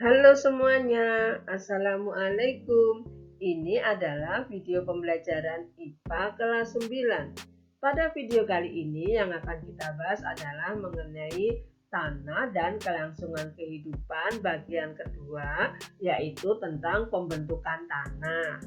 Halo semuanya, Assalamualaikum. Ini adalah video pembelajaran IPA kelas 9. Pada video kali ini yang akan kita bahas adalah mengenai tanah dan kelangsungan kehidupan bagian kedua, yaitu tentang pembentukan tanah.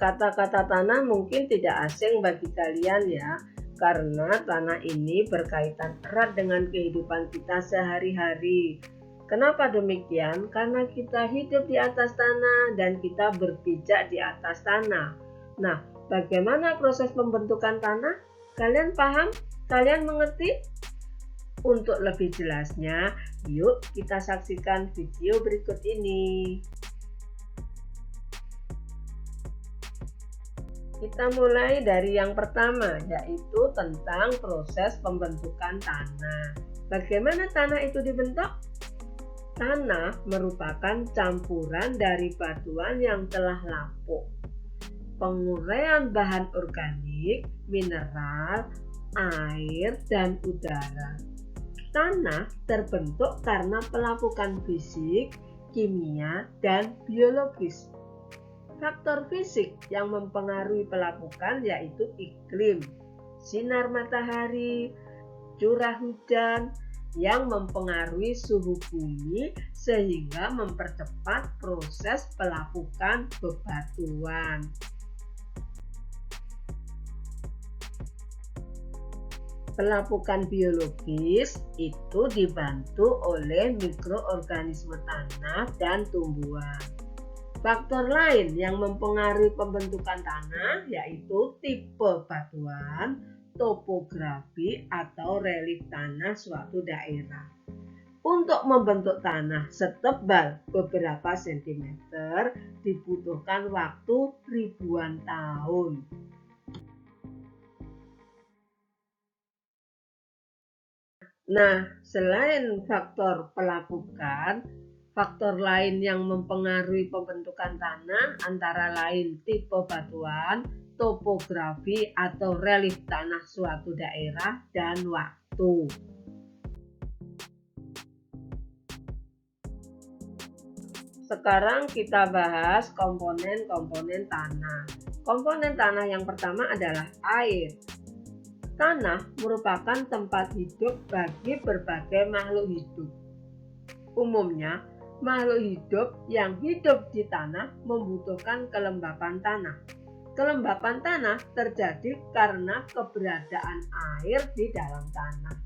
Kata-kata tanah mungkin tidak asing bagi kalian ya, karena tanah ini berkaitan erat dengan kehidupan kita sehari-hari. Kenapa demikian? Karena kita hidup di atas tanah dan kita berpijak di atas tanah. Nah, bagaimana proses pembentukan tanah? Kalian paham? Kalian mengerti? Untuk lebih jelasnya, yuk kita saksikan video berikut ini. Kita mulai dari yang pertama, yaitu tentang proses pembentukan tanah. Bagaimana tanah itu dibentuk? Tanah merupakan campuran dari batuan yang telah lapuk, penguraian bahan organik, mineral, air, dan udara. Tanah terbentuk karena pelapukan fisik, kimia, dan biologis. Faktor fisik yang mempengaruhi pelapukan yaitu iklim, sinar matahari, curah hujan yang mempengaruhi suhu bumi sehingga mempercepat proses pelapukan bebatuan. Pelapukan biologis itu dibantu oleh mikroorganisme tanah dan tumbuhan. Faktor lain yang mempengaruhi pembentukan tanah yaitu tipe batuan, topografi atau relief tanah suatu daerah. Untuk membentuk tanah setebal beberapa sentimeter dibutuhkan waktu ribuan tahun. Nah, selain faktor pelapukan, faktor lain yang mempengaruhi pembentukan tanah antara lain tipe batuan, topografi atau relief tanah suatu daerah, dan waktu. Sekarang kita bahas komponen-komponen tanah. Komponen tanah yang pertama adalah air. Tanah merupakan tempat hidup bagi berbagai makhluk hidup. Umumnya, makhluk hidup yang hidup di tanah membutuhkan kelembapan tanah. Kelembapan tanah terjadi karena keberadaan air di dalam tanah.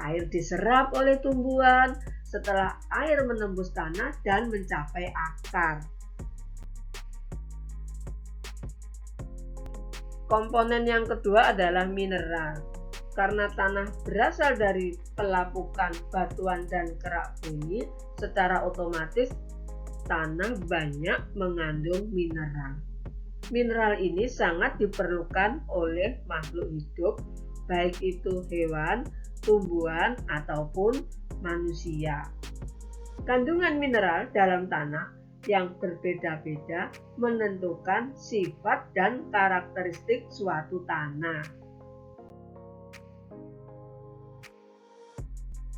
Air diserap oleh tumbuhan setelah air menembus tanah dan mencapai akar. Komponen yang kedua adalah mineral. Karena tanah berasal dari pelapukan batuan dan kerak bumi, secara otomatis tanah banyak mengandung mineral. Mineral ini sangat diperlukan oleh makhluk hidup, baik itu hewan, tumbuhan, ataupun manusia. Kandungan mineral dalam tanah yang berbeda-beda menentukan sifat dan karakteristik suatu tanah.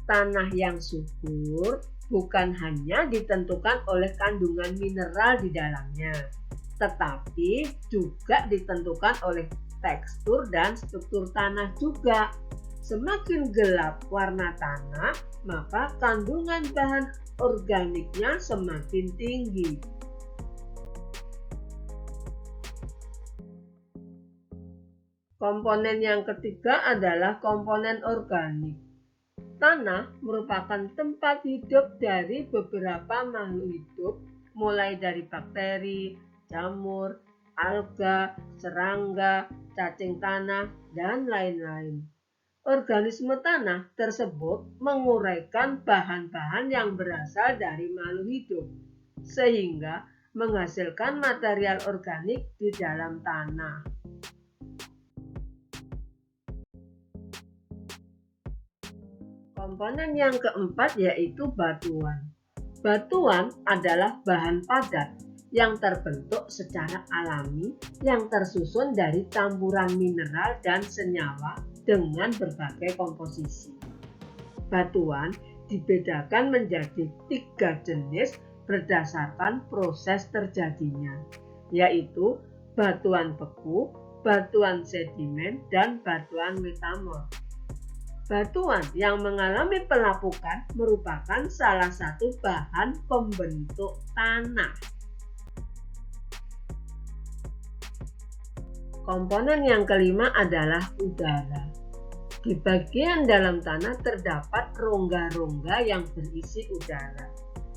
Tanah yang subur bukan hanya ditentukan oleh kandungan mineral di dalamnya, tetapi juga ditentukan oleh tekstur dan struktur tanah juga. Semakin gelap warna tanah, maka kandungan bahan organiknya semakin tinggi. Komponen yang ketiga adalah komponen organik. Tanah merupakan tempat hidup dari beberapa makhluk hidup, mulai dari bakteri, jamur, alga, serangga, cacing tanah, dan lain-lain. Organisme tanah tersebut menguraikan bahan-bahan yang berasal dari makhluk hidup, sehingga menghasilkan material organik di dalam tanah. Komponen yang keempat yaitu batuan. Batuan adalah bahan padat yang terbentuk secara alami yang tersusun dari campuran mineral dan senyawa dengan berbagai komposisi. Batuan dibedakan menjadi 3 jenis berdasarkan proses terjadinya, yaitu batuan beku, batuan sedimen, dan batuan metamorf. Batuan yang mengalami pelapukan merupakan salah satu bahan pembentuk tanah. Komponen yang kelima adalah udara. Di bagian dalam tanah terdapat rongga-rongga yang berisi udara.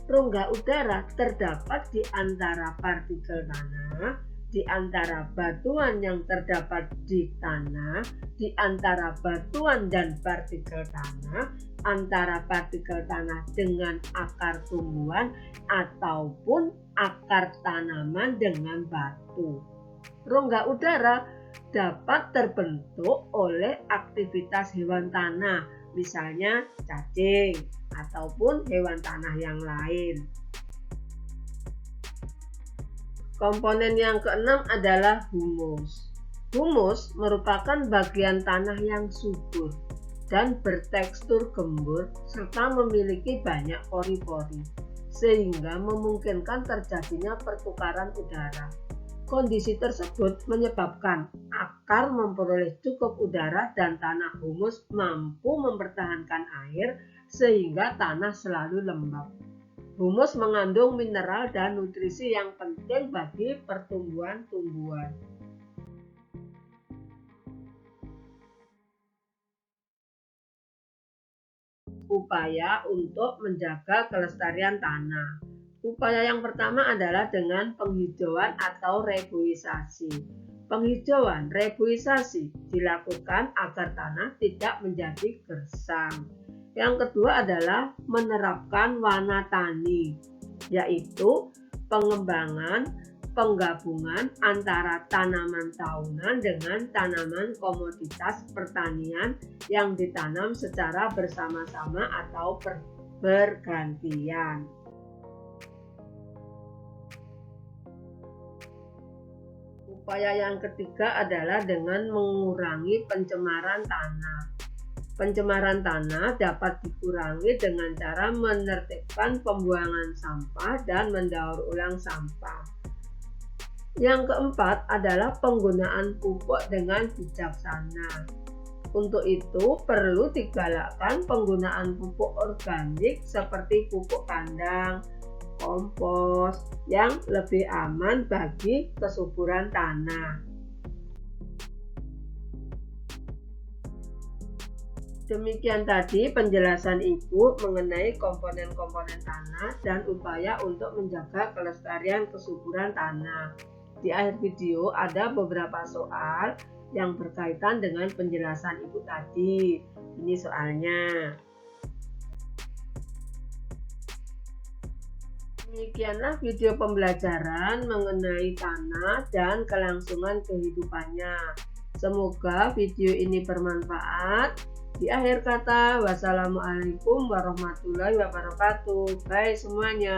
Rongga udara terdapat di antara partikel tanah, di antara batuan yang terdapat di tanah, di antara batuan dan partikel tanah, antara partikel tanah dengan akar tumbuhan, ataupun akar tanaman dengan batu. Rongga udara dapat terbentuk oleh aktivitas hewan tanah, misalnya cacing ataupun hewan tanah yang lain. Komponen yang keenam adalah humus. Humus merupakan bagian tanah yang subur dan bertekstur gembur serta memiliki banyak pori-pori, sehingga memungkinkan terjadinya pertukaran udara. Kondisi tersebut menyebabkan akar memperoleh cukup udara dan tanah humus mampu mempertahankan air sehingga tanah selalu lembab. Humus mengandung mineral dan nutrisi yang penting bagi pertumbuhan tumbuhan. Upaya untuk menjaga kelestarian tanah. Upaya yang pertama adalah dengan penghijauan atau reboisasi. Penghijauan reboisasi dilakukan agar tanah tidak menjadi gersang. Yang kedua adalah menerapkan warna tani, yaitu pengembangan penggabungan antara tanaman tahunan dengan tanaman komoditas pertanian yang ditanam secara bersama-sama atau bergantian. Upaya yang ketiga adalah dengan mengurangi pencemaran tanah. Pencemaran tanah dapat dikurangi dengan cara menertibkan pembuangan sampah dan mendaur ulang sampah. Yang keempat adalah penggunaan pupuk dengan bijaksana. Untuk itu perlu digalakkan penggunaan pupuk organik seperti pupuk kandang, kompos yang lebih aman bagi kesuburan tanah. Demikian tadi penjelasan Ibu mengenai komponen-komponen tanah dan upaya untuk menjaga kelestarian kesuburan tanah. Di akhir video ada beberapa soal yang berkaitan dengan penjelasan Ibu tadi. Ini soalnya. Demikianlah video pembelajaran mengenai tanah dan kelangsungan kehidupannya. Semoga video ini bermanfaat. Di akhir kata, wassalamualaikum warahmatullahi wabarakatuh. Bye semuanya.